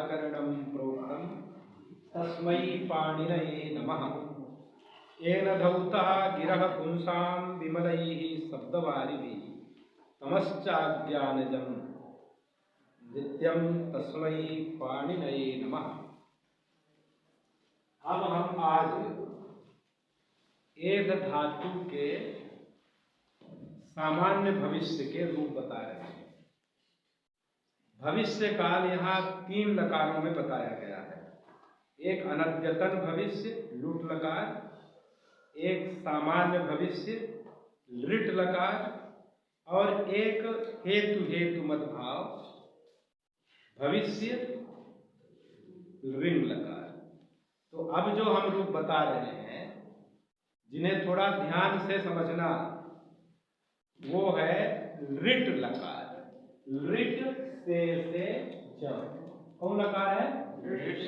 व्याकरणं प्रोक्तं तस्मै पाणिनये नमः। येन धौतः गिरः पुंसां विमलैः शब्दवारिभिः तमश्चाज्ञानजं नित्यं तस्मै पाणिनये नमः। अब हम आज एध धातु के सामान्य भविष्य के रूप बता रहे हैं। भविष्य काल यहाँ 3 लकारों में बताया गया है। एक अनद्यतन भविष्य लुट लकार, एक सामान्य भविष्य लिट लकार और एक हेतु हेतु मद्भाव भविष्य ऋण लकार। तो अब जो हम रूप बता रहे हैं जिन्हें थोड़ा ध्यान से समझना, वो है ऋट लकार। ऋट से च। कौन लकार है? ऋट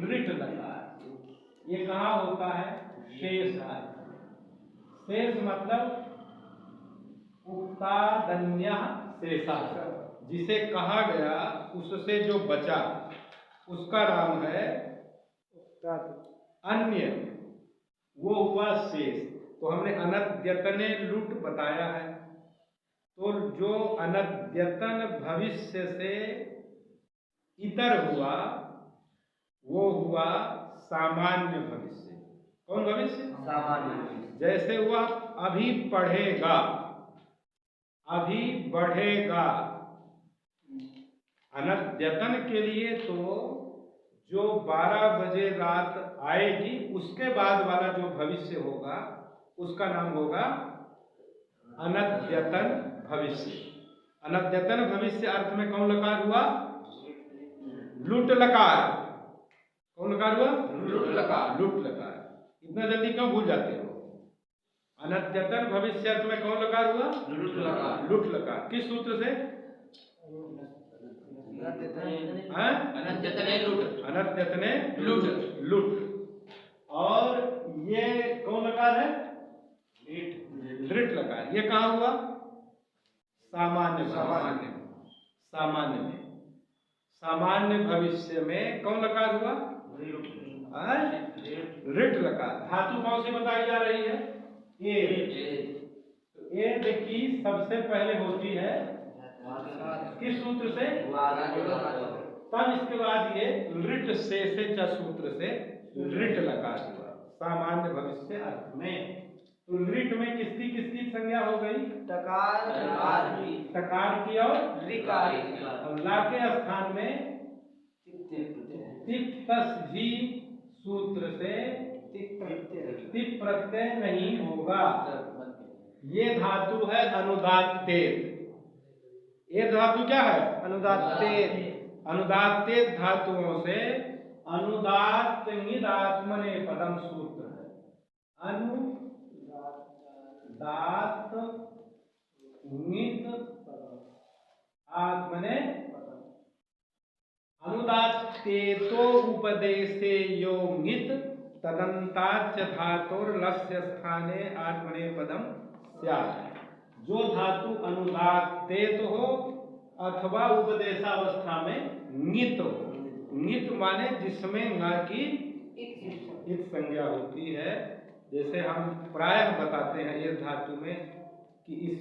ऋट लकार। ये कहाँ होता है? शेष है। शेष मतलब उक्तादन्य शेषा, जिसे कहा गया उससे जो बचा उसका नाम है अन्य, वो हुआ शेष। तो हमने अनद्यतने लुट बताया है। तो जो अनद्यतन भविष्य से इतर हुआ वो हुआ सामान्य भविष्य। कौन भविष्य? सामान्य। जैसे हुआ अभी पढ़ेगा, अभी बढ़ेगा। अनद्यतन के लिए तो जो 12 बजे रात आएगी उसके बाद वाला जो भविष्य होगा उसका नाम होगा अनद्यतन भविष्य। अनद्यतन भविष्य अर्थ में कौन लकार हुआ? लुट लकार। कौन लकार हुआ? लुट लकार। लुट लकार। इतना जल्दी क्यों भूल जाते हो? अनद्यतन भविष्य अर्थ में कौन लकार हुआ? लुट लकार। लुट लकार। किस सूत्र से? अनद्यतने लुट। अनद्यतने लुट। लुट। और ये कौन लकार है? लिट लकार। ये कहाँ हुआ? सामान्य। सामान्य। सामान्य में। सामान्य भविष्य में कौन लकार हुआ? लिट लकार। धातु कौन सी बताई जा रही है? ए। की सबसे पहले होती है किस सूत्र से? तब इसके बाद ये लिट से च सूत्र से लिट लकार हुआ सामान्य भविष्य अर्थ में। तो लिट में किसकी किसकी संज्ञा हो गई? टकार की। टकार की और ऋकार की। और ला के स्थान में तिप्तस जी सूत्र से तिप प्रत्यय नहीं होगा। ये धातु है अनुदात्तेत। ये धातु क्या है? अनुदात्तेत। अनुदात्तेत धातुओं से अनुदात्त निदात्मने पदम सूत्र है। अनुदात्त नित आत्मने अनुदात्तेतो उपदेशे यो ङित तदन्ताच्च धातुर लस्य स्थाने आत्मने पदम स्यात्। जो धातु अनुदात्तेत हो अथवा उपदेशावस्था में ङित हो। ङित माने जिसमें ङ की इत संज्ञा होती है। जैसे हम प्रायः बताते हैं ये धातु में कि इस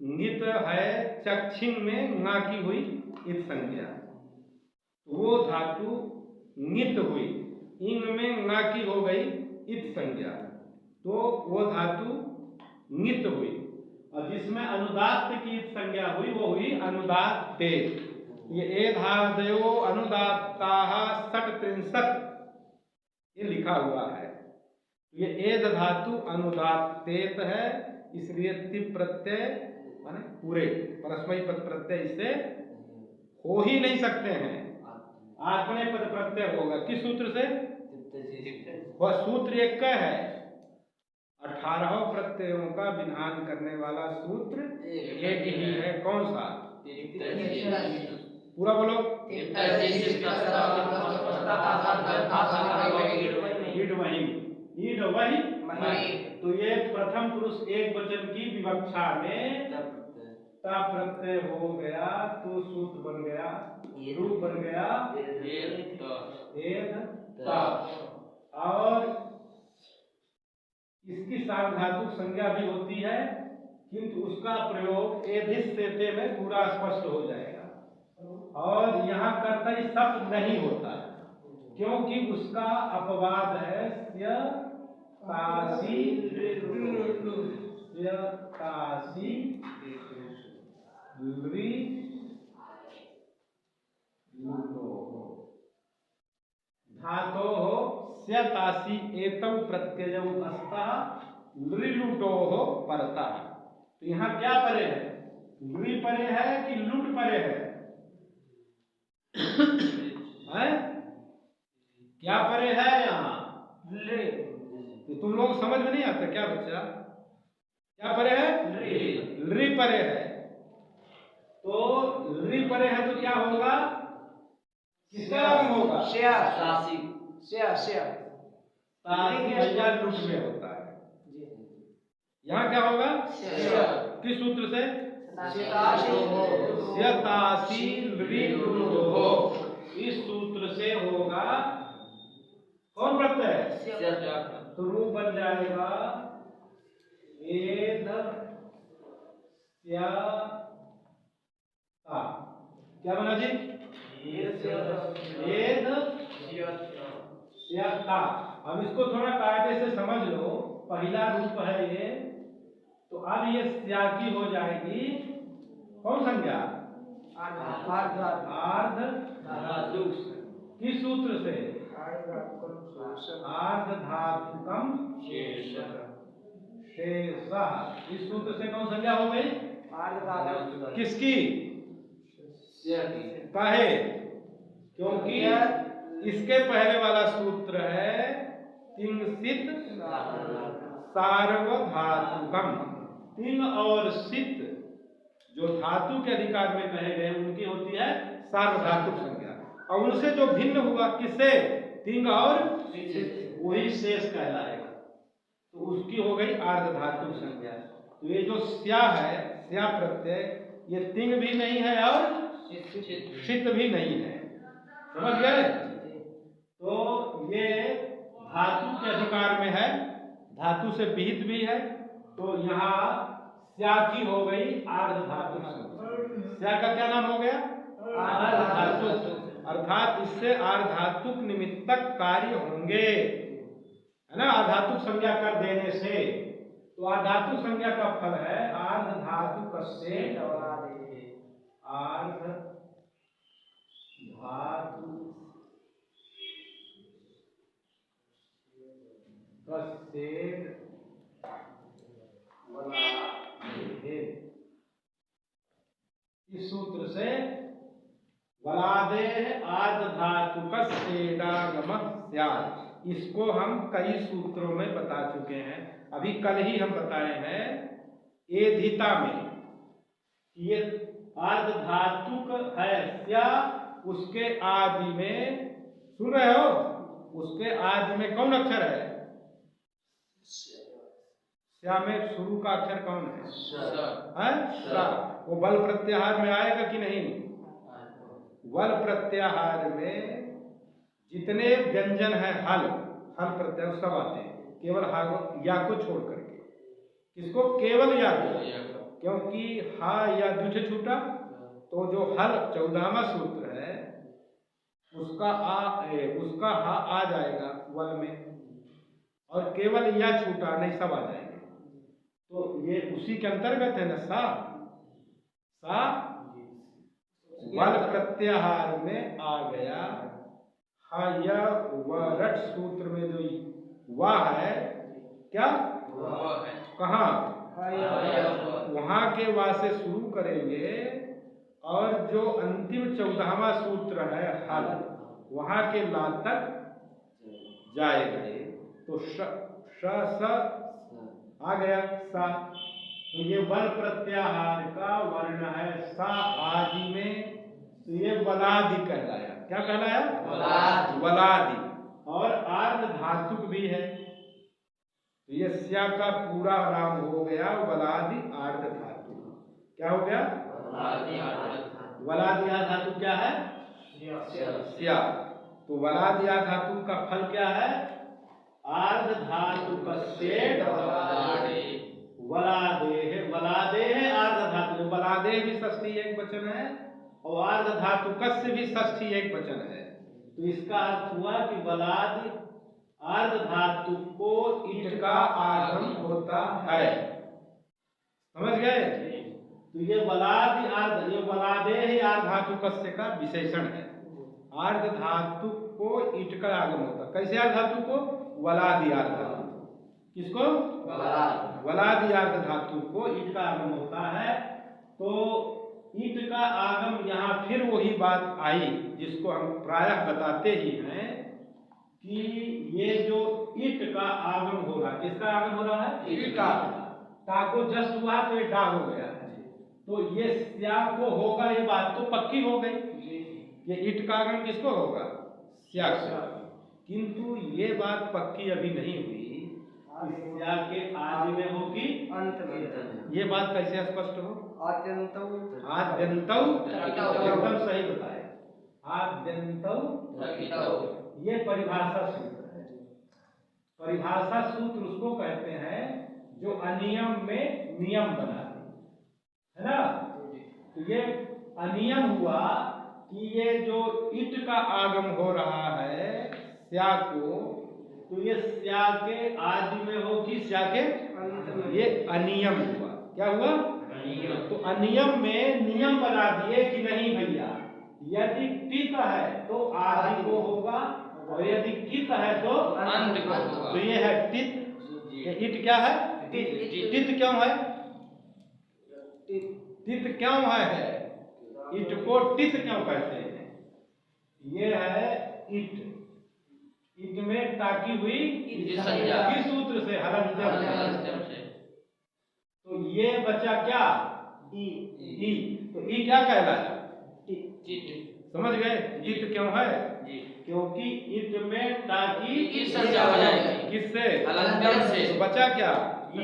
ङित है चक्षिण में ङ की हुई इत संज्ञा, वो धातु ङित हुई। इन में ङ की हो गई इत संज्ञा, तो वो धातु ङित हुई। और जिसमें अनुदात्त की इत संज्ञा हुई वो हुई अनुदात्ते। ये एधादयो अनुदात्ताः षट्त्रिंशत् ये लिखा हुआ है। ये एध धातु अनुदात्तेत है, इसलिए तिप प्रत्यय माने पूरे परस्मै पद प्रत्यय इससे हो ही नहीं सकते हैं। आत्मने पद प्रत्यय होगा। किस सूत्र से? वह सूत्र एक का है। 18 प्रत्ययों का विधान करने वाला सूत्र एक ही है। कौन सा? पूरा बोलो। ईड वही। तो ये प्रथम पुरुष एक वचन की विवक्षा में ता प्रत्यय हो गया तो सूत्र बन गया, रूप बन गया एध ता। और इसकी सार्वधातुक संज्ञा भी होती है, किंतु उसका प्रयोग एधिस से ते में पूरा स्पष्ट हो जाएगा। और यहाँ कर्तरी शब्द नहीं होता है, क्योंकि उसका अपवाद है तासी धातो हो स्यतासी एतम प्रत्ययम अस्ता लृलुटो हो परता। तो यहाँ क्या परे है? लृ परे है कि लुट परे है? क्या परे है यहाँ? तो तुम लोग समझ में नहीं आता क्या बच्चा? क्या परे है? लृ परे है। तो लृ परे है तो क्या होगा? किसका आगम होगा? भैया लुट में होता है। यहाँ क्या होगा? किस सूत्र से? स्यतासी लृलुटो। इस सूत्र से होगा कौन प्रत्यय? तो रूप बन जाएगा एध स्यता। क्या बना जी? एध स्यता। अब इसको थोड़ा कायदे से समझ लो। पहला रूप है ये, तो अब ये स्या की हो जाएगी कौन संज्ञा? आर्ध धातु। किस सूत्र से? आर्ध धातुकम शेषः। इस सूत्र से कौन संज्ञा हो गई? किसकी? काहे? क्योंकि इसके पहले वाला सूत्र है तिंसित सार्वधातुकम। तिंग और सित जो धातु के अधिकार में कहे गए उनकी होती है सार्वधातुक संज्ञा, और उनसे जो भिन्न हुआ किससे? तिंग और वही शेष कहलाएगा, तो उसकी हो गई आर्ध धातुक संज्ञा। तो ये जो स्या है, स्या प्रत्यय, ये तिंग भी नहीं है और शित भी नहीं है। समझ गए? तो ये धातु के अधिकार में है, धातु से विहित भी है, तो यहाँ स्या की हो गई आर्ध धातुक संज्ञा। स्या का क्या नाम हो गया? आर्ध धातुक। अर्थात इससे आर्धातुक निमित्तक कार्य होंगे, है ना? आर्धातुक संज्ञा कर देने से। तो आर्धातुक संज्ञा का फल है आर्ध धातुक से आर्ध धातु कस्सेड इस सूत्र से वलादे आर्ध धातुकस्सेडागम स्यात्। इसको हम कई सूत्रों में बता चुके हैं। अभी कल ही हम बताए हैं एधिता में, ये आर्ध धातुक है स्या, उसके आदि में सुन रहे हो? उसके आदि में कौन अक्षर है? स्या में शुरू का अक्षर कौन है? सा। वो बल प्रत्याहार में आएगा कि नहीं? वल प्रत्याहार में जितने व्यंजन है हल प्रत्यय सब आते हैं, केवल या को छोड़ करके। किसको? केवल या को, क्योंकि हा या द्विज छूटा, तो जो हल 14वां सूत्र है उसका हा आ जाएगा वल में, और केवल या छूटा नहीं सब आ जाएंगे। तो ये उसी के अंतर्गत है ना। सा वल प्रत्याहार में आ गया। हा या वरट सूत्र में जो वाह है, क्या कहाँ? वहां के वाह से शुरू करेंगे, और जो अंतिम 14वां सूत्र है हल, वहां के ला तक जाएगा। तो स आ गया सा। तो ये वल प्रत्याहार का वर्ण है सा आदि में, तो ये वलादि कहलाया। क्या कहलाया? वलादि। और आर्ध धातुक भी है, तो ये स्या का पूरा नाम हो गया वलादि आर्ध धातुक। क्या हो गया? वलादिया धातु क्या है? स्या। तो वलादिया धातु का फल क्या है? आर्ध धातु वलादेह। वलादेह आर्ध धातु, वलादेह भी षष्ठी एक वचन है और आर्ध धातु कस्य भी षष्ठी एक वचन है। तो इसका अर्थ हुआ कि वलाद आर्ध धातु को ईट का आगम होता है। समझ गए? तो ये वलाद आर्ध, ये वलादेह आर्ध धातु कस्य का विशेषण है। आर्ध धातु को ईट का आगम होता। कैसे आर्ध धातु को? वलादि आर्ध धातु। किसको? वलादि आर्ध धातु को ईट का आगम होता है। तो ईट का आगम, यहाँ फिर वही बात आई जिसको हम प्रायः बताते ही हैं कि ये जो ईट का आगम हो रहा है, किसका आगम हो रहा है? ईट का। ता को जस्ट हुआ तो ये डा हो गया। तो ये स्या को होगा, ये बात तो पक्की हो गई। ये ईट का आगम किसको होगा? स्या को। किंतु ये बात पक्की अभी नहीं हुई, स्या के आदि में होगी अंत में। ये बात कैसे स्पष्ट हो? आद्यन्तौ एकदम सही बताया। आद्यन्तौ ये परिभाषा सूत्र है। परिभाषा सूत्र उसको कहते हैं जो अनियम में नियम बनाते है ना। तो ये अनियम हुआ कि ये जो ईट का आगम हो रहा है स्या को, तो ये स्या के आदि में हो कि स्या के अंत में, ये अनियम हुआ। क्या हुआ? अनियम। तो अनियम में नियम बना दिए कि नहीं भैया, यदि टित है तो आदि को होगा और यदि कित है तो अंत को होगा। तो ये है टित। ये ईट क्या है? टित क्यों है? टित क्यों है? ईट को टित क्यों कहते हैं? ये है ईट। ईट में ताकी हुई किस सूत्र से? हलंत्यम से। तो ये बचा क्या? ई। तो ई क्या कहलाया? समझ गए? ईट क्यों है? क्योंकि ईट में ताकी किससे? हलंत्यम से। तो बचा क्या? ई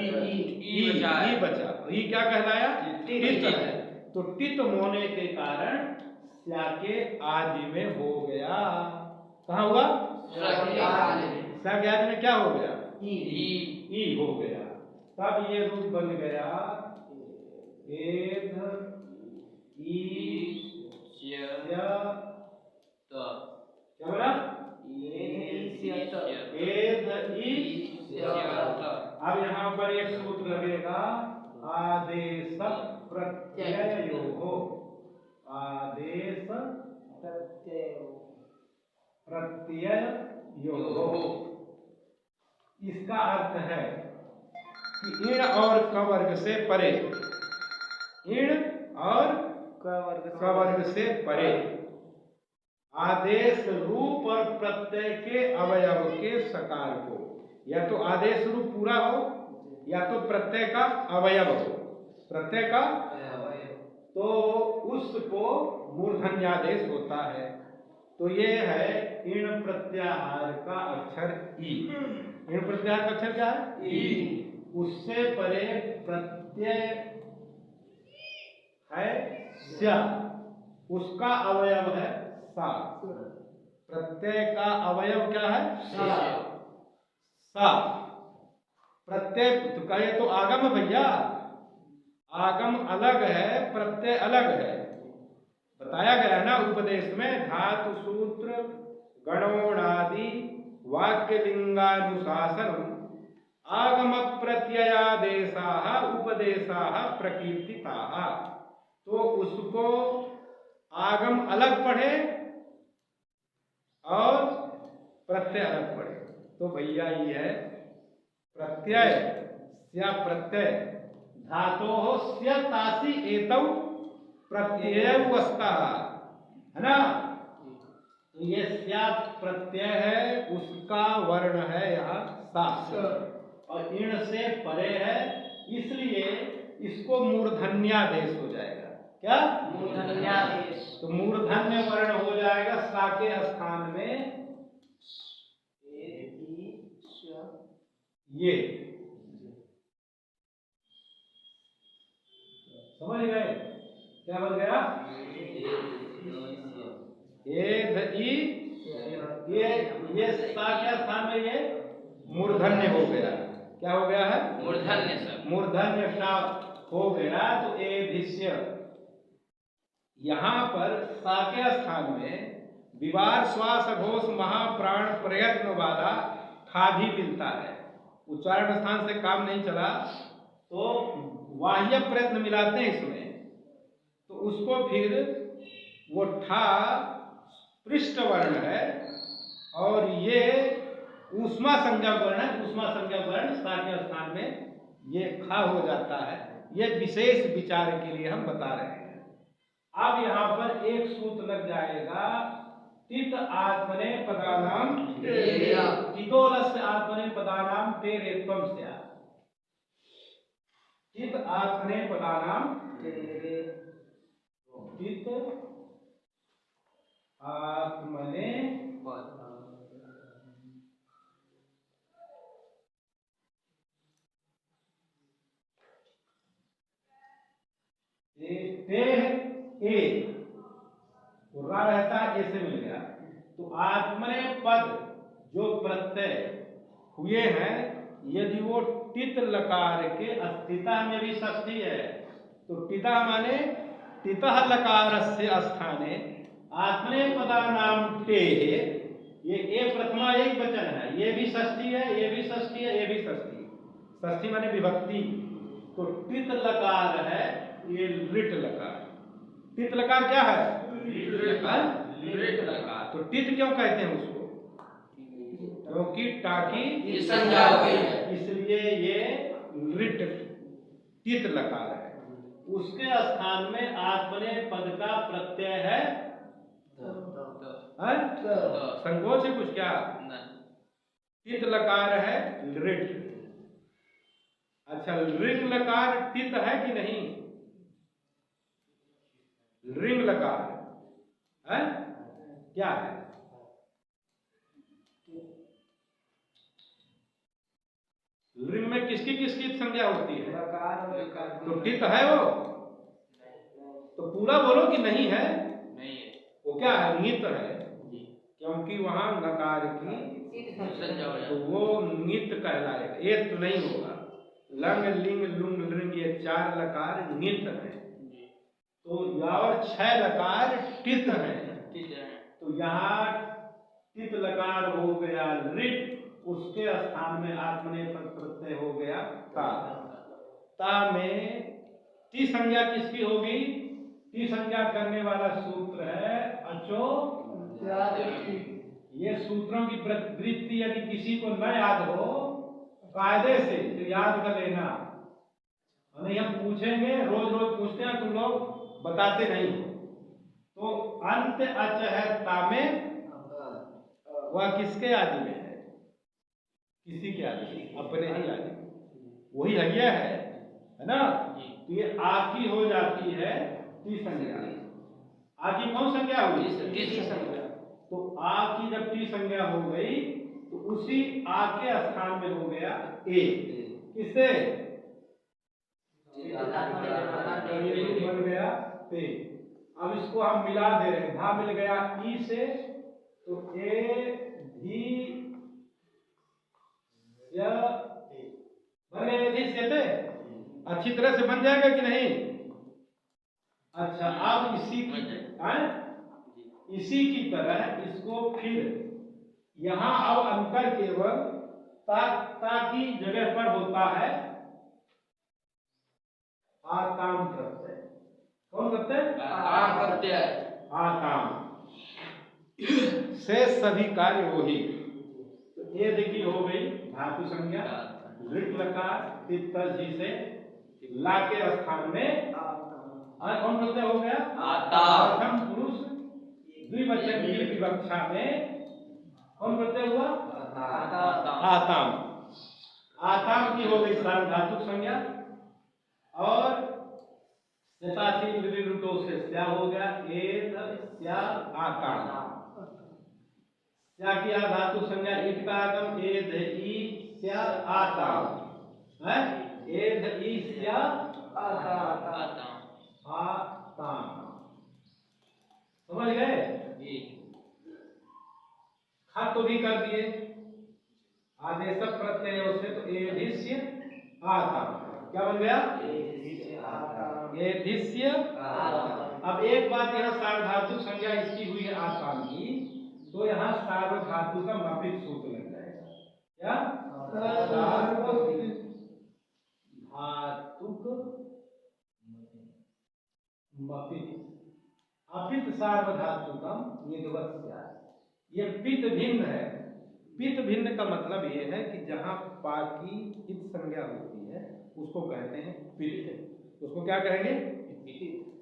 बचा। ई क्या कहलाया? टित है। तो टित होने के कारण स्या के आदि में हो गया। कहाँ हुआ? स्या के आदि में क्या हो गया? ई हो गया। तब ये रूप बन गया एध ई क्या बना? एध ई। अब यहाँ पर एक सूत्र लगेगा आदेश प्रत्ययो। आदेश प्रत्ययो। इसका अर्थ है कि ईण और क वर्ग से परे, ईण और क वर्ग से परे आदेश रूप और प्रत्यय के अवयव के सकार को, या तो आदेश रूप पूरा हो या तो प्रत्यय का अवयव हो। प्रत्यय का तो उसको मूर्धन्यादेश होता है। तो ये है ईण प्रत्याहार का अक्षर ई। ईण प्रत्याहार का अक्षर क्या है? ई। उससे परे प्रत्यय है स्या, उसका अवयव है सा। प्रत्यय का अवयव क्या है? सा। प्रत्यय तो कहे तो आगम भैया, आगम अलग है, प्रत्यय अलग है। बताया गया ना उपदेश में, धातु सूत्र गणोणादि वाक्य लिंगानुशासन आगम प्रत्ययादेशाः उपदेशाः प्रकीर्तिताः। तो उसको आगम अलग पढ़े और प्रत्यय अलग पढ़े। तो भैया ये है प्रत्यय स्या प्रत्यय धातोः स्या तासी एतौ प्रत्ययवस्था है ना। तो ये स्या प्रत्यय है, उसका वर्ण है यहाँ सा और ईण से परे है, इसलिए इसको मूर्धन्यादेश हो जाएगा। क्या? मूर्धन्यादेश। तो मूर्धन्य वर्ण हो जाएगा सा के स्थान में ये। समझ समझ गए? क्या बन गया? एध ई, ये सा क्या स्थान में, ये मूर्धन्य हो गया। क्या हो गया है? मूर्धन्य सर। मूर्धन्य सा हो गया, तो एधिष्य। यहाँ पर सा के स्थान में विवार श्वास घोष महाप्राण प्रयत्न वाला था भी मिलता है। उच्चारण स्थान से काम नहीं चला तो बाह्य प्रयत्न मिलाते हैं इसमें, तो उसको फिर वो ठा पृष्ठ वर्ण है और ये ऊष्मा संज्ञा वर्ण है। ऊष्मा संज्ञा वर्ण सा के स्थान में ये खा हो जाता है। ये विशेष विचार के लिए हम बता रहे हैं। अब यहाँ पर एक सूत्र लग जाएगा, तित आत्मने पदानाम तितोलस्य आत्मने पदानाम तेरेत्वम स्यात्। तित आत्मने पदानाम तित आत्मने रा रहता है, ए से मिल गया, तो आत्मने पद जो प्रत्यय हुए हैं, यदि वो टित लकार के अस्थिता में भी षष्ठी है, तो टिता माने टितः लकारस्य स्थाने आत्मने पदानाम टे, ये ए प्रथमा एक वचन है, ये भी षष्ठी है, ये भी षष्ठी है, ये भी षष्ठी। षष्ठी माने विभक्ति, तो टित लकार है, ये लिट लकार। टित लकार क्या है? लिट लकार। तो टित क्यों कहते हैं उसको? क्योंकि टाकी संज्ञा हुई है, इसलिए ये लिट टित लकार है। उसके स्थान में आत्मने पद का प्रत्यय है संकोच है कुछ क्या? टित लकार है लिट। अच्छा, रिंग लकार टित है कि नहीं? रिंग लकार है क्या है? रिंग में किसकी किसकी संज्ञा होती है? तो टित है वो, तो पूरा बोलो कि नहीं है? नहीं है। वो क्या है? नित है, क्योंकि वहां नकार की तो वो नित कहलाएगा, एक तो नहीं होगा। लंग लिंग लुंग लिंग ये चार लकार नित है, तो और 6 लकार टित है, तो यहाँ टित लकार हो गया लिट, उसके स्थान में आत्मने पद प्रत्यय हो गया ता। ता में टी संज्ञा किसकी होगी? टी संज्ञा करने वाला सूत्र है अचो। ये सूत्रों की वृत्ति यदि किसी को न याद हो कायदे से तो याद कर लेना, नहीं हम पूछेंगे, रोज रोज पूछते हैं, तुम लोग बताते नहीं हो। तो अंत अच है ता में, वह किसके आदि में है? किसी के आदि में, अपने ही आदि में, वही हइया है ना? तो ये आ की हो जाती है टी संज्ञा। आ की कौन संज्ञा हुई? टी संज्ञा। तो आ की जब टी संज्ञा हो गई तो उसी आ के स्थान में हो गया ए। किससे? बन गया पे। अब इसको हम मिला दे रहे हैं, धा मिल गया ई से, तो ए धी बन गए। अच्छी तरह से बन जाएगा कि नहीं? अच्छा, अब इसी की तरह इसको फिर यहां अब अंतर केवल ता की जगह पर होता है आताम प्रत्यय। कौन प्रत्यय? आताम प्रत्यय। आताम से सभी कार्य वही। तो ये देखिए हो गई धातु संज्ञा, लिट लकार जी से ला के स्थान में कौन प्रत्यय हो गया? आताम। प्रथम पुरुष द्विवचन की विवक्षा में कौन प्रत्यय हुआ? आताम। आताम की हो गई सार्वधातुक संज्ञा, और शताशील विरुद्धों से स्या हो गया एत स्या आताम। स्या की धातु संज्ञा ईट का आगम एध ई स्या आताम है, एध ई स्या आताम। हत तो भी कर दिए आदेश प्रत्यय से, तो एधिष्य आताम क्या बन गया? एधिष्य। अब एक बात, यहाँ सार्वधातुक संज्ञा इसकी हुई है आताम की, तो यहाँ सार्वधातु का मपित सूत्र लग जाएगा। क्या? सार्वधातुक मपित अपित सार्वधातुकम निधवत स्यात्। ये पित भिन्न है। पित भिन्न का मतलब ये है कि जहाँ पा की इत संज्ञा होती है उसको कहते हैं पित। उसको क्या कहेंगे?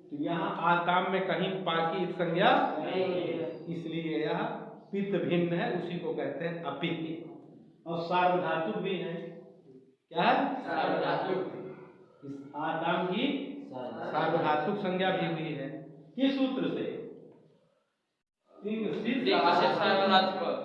तो यहाँ आताम में कहीं पा की इत संज्ञा इसलिए यह पित भिन्न है, उसी को कहते हैं अपित। और सार्वधातुक भी है। क्या है? सार्वधातुक। इस आताम की सार्वधातुक संज्ञा भी हुई है। किस सूत्र से? सार्वधातुक।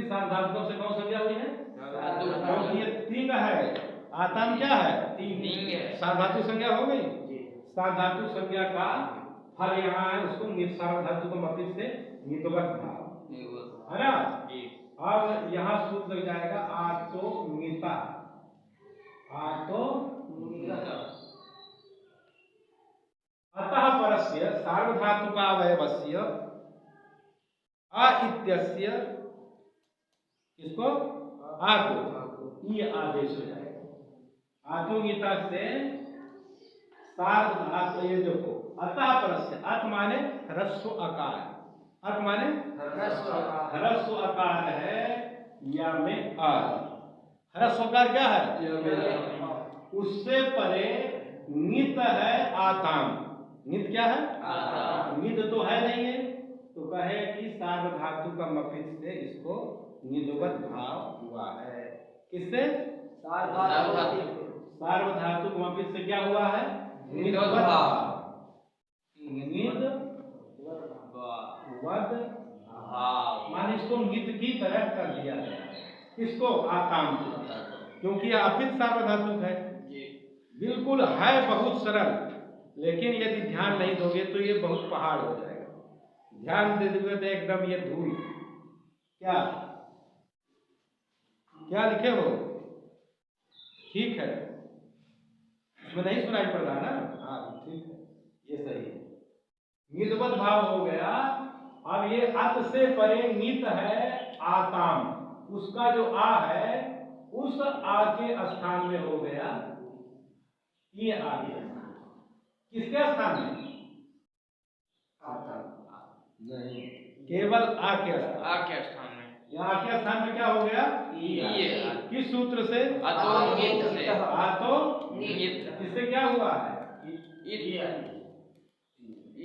सार्वधातुकों से कौन संज्ञा हुई है? क्योंकि ये तिंग है। आताम क्या है? तिंग है। सार्वधातुक संज्ञा हो गई। सार्वधातुक संज्ञा का फल यहाँ है, उसको सार्वधातुक मपित से निधवत भाव है ना। अब यहाँ सूत्र लग जाएगा आतो मिता। आतो अतः परस्य सार्वधातुकावयवस्य आ इत्यस्य इसको आको ये आदेश हो जाएगा। आत्मगीता से सार्वधातु, ये देखो अतः परस्य, अत माने ह्रस्व आकार, अत माने ह्रस्व आकार है या में आ। ह्रस्व आकार क्या है? उससे परे नित है आताम। नित क्या है? नित तो है नहीं है, तो कहे कि सार्वधातु का मपित से इसको निधवत भाव हुआ है। किससे? सार्वधातु का मपित से क्या हुआ है? निधवत भाव। माने इसको नित की तरह कर दिया गया। इसको आताम को, क्योंकि यह अपित सार्वधातुक है। बिल्कुल है बहुत सरल, लेकिन यदि ध्यान नहीं दोगे तो ये बहुत पहाड़ हो जाएगा। ध्यान दे दोगे तो एकदम ये धूल। क्या क्या लिखे हो? ठीक है, इसमें नहीं सुनाई पड़ रहा ना? हाँ ठीक है, ये सही है। निधवत भाव हो गया। अब ये अत से परे नित है आताम, उसका जो आ है उस आ के स्थान में हो गया ये आ गया। किसके स्थान में? नहीं, केवल आ के स्थान में। यहाँ आ के स्थान में क्या हो गया? किस सूत्र से? इससे क्या हुआ है?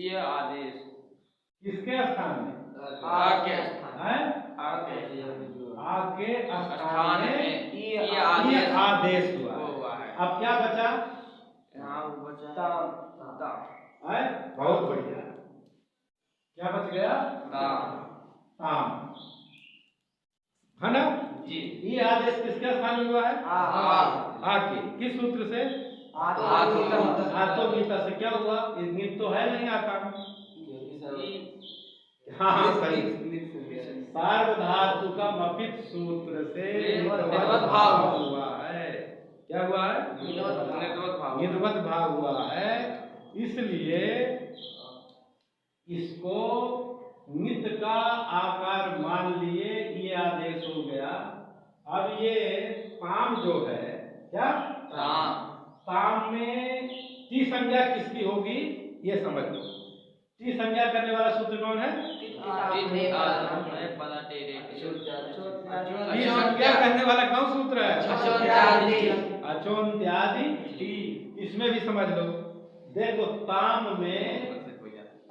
ये आदेश किसके स्थान में? आके स्थान में ये आदेश हुआ है। अब क्या बचा? है बहुत बढ़िया। क्या बच गया? ताम है ना जी। ये आदेश किसके स्थान में हुआ है? आके। किस सूत्र से? आत्मगीता से। क्या हुआ? नित तो है नहीं आता। हाँ सही। सार्वधातु का मपित सूत्र से निधवत भाव हुआ है। क्या हुआ है? निधवत भाव हुआ है। इसलिए इसको नित का आकार मान लिए, ये आदेश हो गया। अब ये ताम जो है, क्या ताम में टी संज्ञा किसकी होगी ये समझ लो। टी संज्ञा करने वाला सूत्र कौन है? टी संज्ञा करने वाला कौन सूत्र है? अचोन्त्यादि टी। इसमें भी समझ लो। देखो ताम में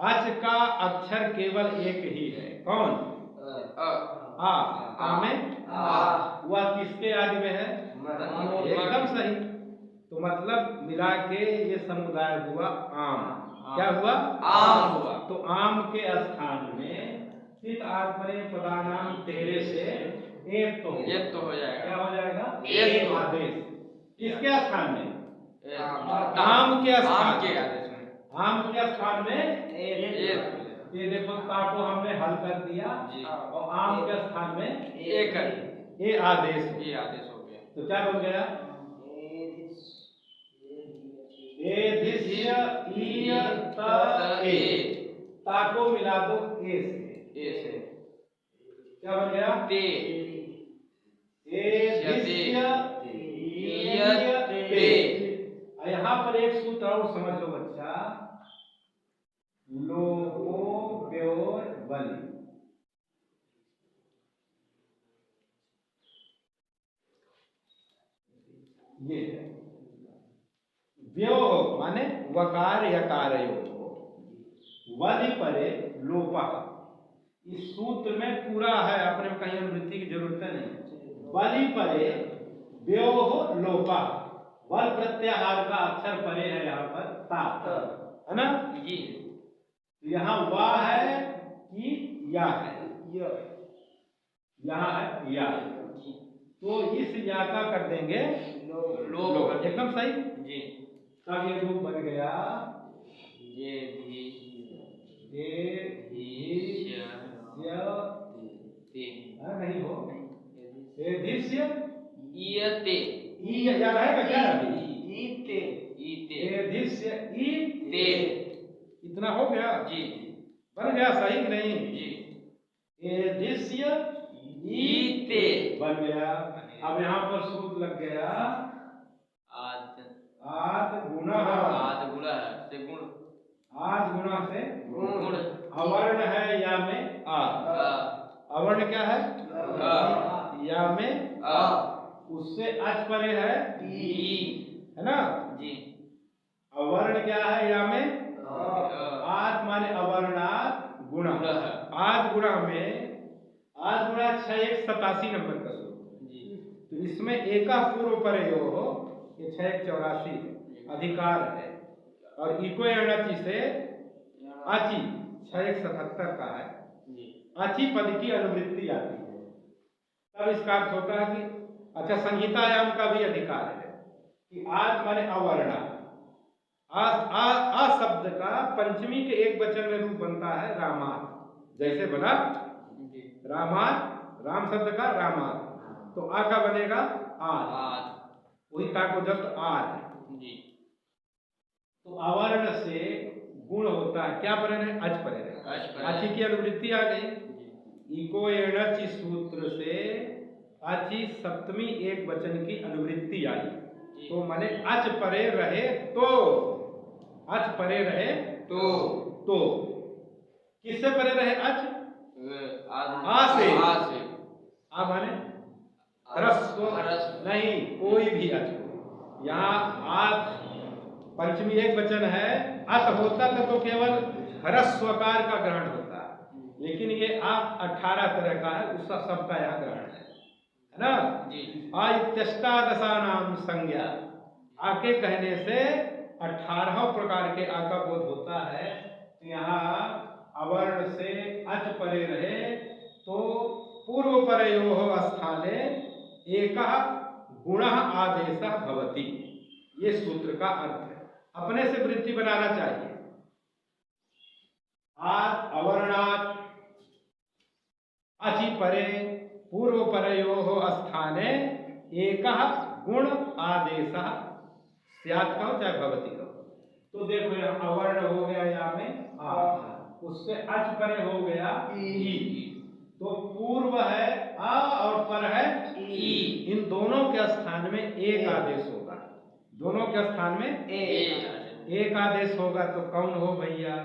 अच का अक्षर केवल एक ही है। कौन? आ में वह किसके आदि में है? एकदम सही। तो मतलब मिला के ये समुदाय हुआ आम। क्या हुआ? आम हुआ। तो आम के स्थान में चित आत्मने पदानाम तेरे से एक तो एक तो हो क्या जाएगा। हो जाएगा? एक तो। आदेश। किसके स्थान में? आम आम के स्थान आम के आदेश में आम के स्थान में एक। ये देखो ता को हमने हल कर दिया जी। और आम के स्थान में एक है। ये आदेश हो। ये आदेश हो गया। तो क्या बन गया? एधिस्य ईयत ए। ता को मिला दो ए से। ए से क्या बन गया? ते। एधिस्य ईयत ए। यहाँ पर एक सूत्र और समझ लो बच्चा, लोगो व्योर बलि। ये है व्योह माने वकार यकारयो वलि परे लोपा। इस सूत्र में पूरा है, अपने में कहीं अनुवृत्ति की जरूरत नहीं। वलि परे व्योह लोपा। वल प्रत्याहार का अक्षर परे है यहाँ पर ता, है ना जी। यहाँ वा है कि या है? यहाँ है या। तो इस या का कर देंगे लोग। एकदम सही जी। तब ये रूप बन गया ये भी नहीं हो एधिस्य ईयते। ई या रहेगा क्या? ईते। एधिस्य ई ते। इतना हो गया? जी। बन गया सही कि नहीं? जी। एधिस्य ईते बन गया। अब यहाँ पर सूत्र लग गया आद गुणा। आद गुणा से गुण। आद गुणा से गुण। अवर्ण है या में आ। अवर्ण क्या है? या में आ। उससे अच परे है ई। है ना? जी। अवर्ण क्या है? या में आद माने अवर्णात गुणा। आद गुणा में आद गुणा 687 नंबर का सूत्र। जी। तो इसमें एका पूर्व परे हो, ये 684 अधिकार है, और इको अणचि से आची 677 का है। आची पद की अनुवृत्ति आती है, तब इसका अर्थ होता है कि अच्छा संहितायाम का भी अधिकार है कि आज माने अवर्णा। आ शब्द का पंचमी के एक वचन में रूप बनता है रामात। जैसे बना रामात, राम शब्द का रामात, तो आ का बनेगा आद। वही ता को जब आद। तो अवर्ण से गुण होता है, क्या परे रहे? अच परे रहे। अचि की अनुवृत्ति आ गई। इको एणचि सूत्र से अचि सप्तमी एक वचन की अनुवृत्ति आई, तो माने अच परे रहे तो। अच परे रहे तो किससे परे रहे? अच आ से। आ माने ह्रस्व नहीं, कोई भी अच हो। यहाँ आज पंचमी एक वचन है, अत होता तो केवल ह्रस्वकार का ग्रहण होता है, लेकिन ये आप 18 तरह का है, उसका सबका यहाँ ग्रहण है ना? इत्यष्टादशानाम संज्ञा। आके कहने से 18 प्रकार के आ का बोध होता है। तो यहाँ अवर्ण से अच परे रहे तो पूर्व परयोः स्थाने एकः गुणः आदेशः भवति। ये सूत्र का अर्थ है। अपने से वृत्ति बनाना चाहिए। आद अवर्णात् अचि परे पूर्व परयोः स्थाने एकः गुण आदेशः स्यात् कहो चाहे भवति कहो। तो देखो यहाँ अवर्ण हो गया या में आ, उससे अच परे हो गया ई। तो पूर्व है आ और पर है ई। इन दोनों के स्थान में एक आदेश होगा। दोनों के स्थान में एक आदेश होगा। तो कौन हो भैया?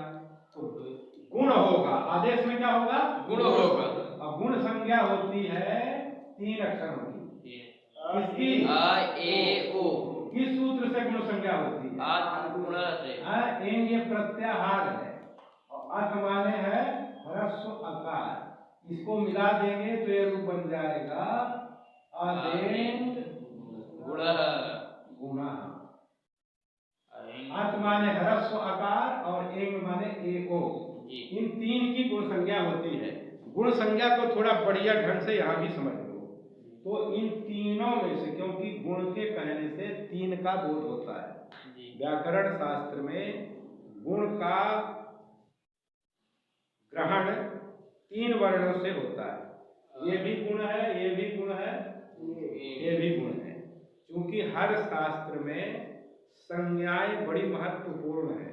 गुण होगा। आदेश में क्या होगा? गुण होगा। अब गुण संज्ञा होती है 3 अक्षरों की। किसकी? आ ए ओ। किस सूत्र से गुण संज्ञा होती है? आद गुणा से। एंग ये प्रत्याहार है और अक माने है ह्रस्व अकार। इसको मिला देंगे तो ये रूप बन जाएगा अदेन गुणा। गुणा। अत माने ह्रस्व आकार और एंग माने एको। इन 3 की गुण संज्ञा होती है। गुण संज्ञा को थोड़ा बढ़िया ढंग से यहाँ भी समझ लो। तो इन तीनों में से, क्योंकि गुण के कहने से तीन का बोध होता है, जी। व्याकरण शास्त्र में गुण का ग्रहण तीन वर्णों से होता है। ये भी गुण है, ये भी गुण है, ये भी गुण है। क्योंकि हर शास्त्र में संज्ञाएं बड़ी महत्वपूर्ण है,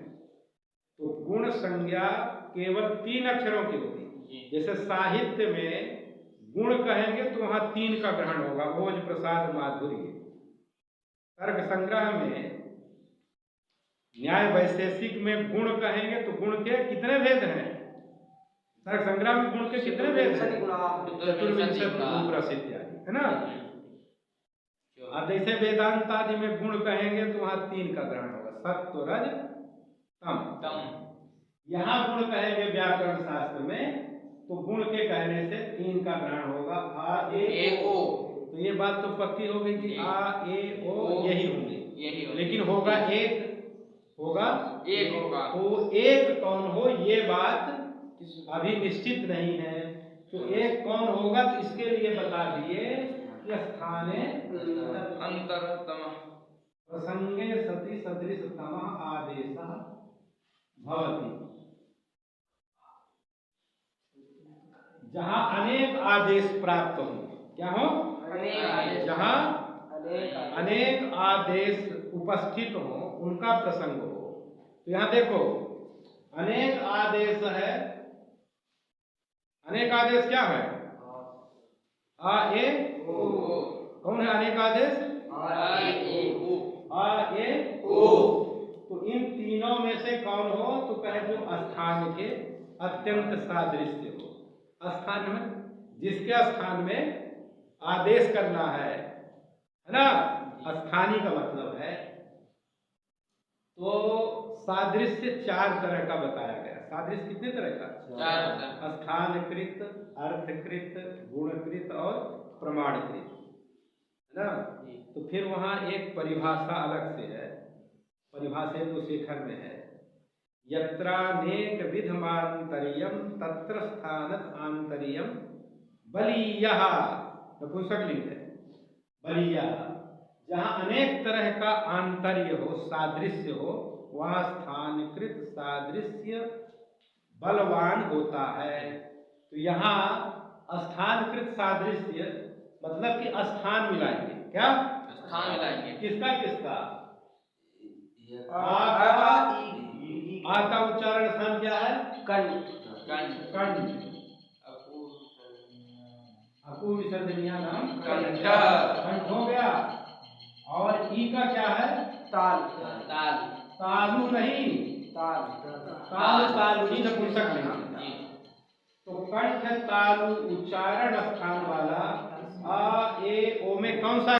तो गुण संज्ञा केवल तीन अक्षरों की होती है। जैसे साहित्य में गुण कहेंगे तो वहां तीन का ग्रहण होगा, ओज प्रसाद माधुर्य। तर्क संग्रह में न्याय वैशेषिक में गुण कहेंगे तो गुण के कितने भेद हैं? तर्क संग्रह में गुण के कितने भेद हैं? चतुर्विंशति गुण इत्यादि, है ना। अब जैसे वेदांत आदि में गुण कहेंगे तो वहां तीन का ग्रहण होगा, सत्व रज तम। यहाँ गुण कहेंगे व्याकरण शास्त्र में तो गुण के कहने से तीन का ग्रहण होगा, आ ए ओ। तो ये बात तो पक्की हो गई कि आ ए ओ यही होंगे, लेकिन होगा एक, होगा एक होगा। तो एक कौन हो ये बात अभी निश्चित नहीं है। तो एक कौन होगा तो इसके लिए बता दिए कि स्थाने अंतरतम प्रसंगे सति सदृशतम आदेश भवति। जहां अनेक आदेश प्राप्त हो, क्या हो? जहां अनेक आदेश उपस्थित हो, उनका प्रसंग हो। तो यहां देखो अनेक आदेश है, अनेक आदेश क्या है? आ ए ओ। कौन है अनेक आदेश? आ ए ओ। आ ए ओ। तो इन तीनों में से कौन हो तो कहे जो स्थान के अत्यंत सादृश्य हो। स्थान में जिसके स्थान में आदेश करना है ना, स्थानीय का मतलब है। तो सादृश्य चार तरह का बताया गया। सादृश्य कितने तरह का? चार। स्थानकृत, अर्थकृत, गुणकृत और प्रमाणकृत, है ना। तो फिर वहां एक परिभाषा अलग से है, परिभाषा तो शेखर में है, यत्रानेक विधमांतरियम तत्र स्थानत आंतरियम बलीयः। नपुंसकलिंग है बलीयः। जहां अनेक तरह का आंतर्य हो, सादृश्य हो, वहां स्थानकृत सादृश्य बलवान होता है। तो यहाँ स्थानकृत सादृश्य मतलब कि स्थान मिलाएंगे, क्या स्थान मिलाएंगे? किसका किसका? आ का उच्चारण स्थान क्या है? कंठ। कंठ। अकु विसर्जनीय नाम कंठ। कंठ हो गया। और ई का क्या है? ताल। तालु नहीं, तालु ही नपुंसक नहीं। तो कंठ तालु उच्चारण स्थान वाला आ ए ओ में कौन सा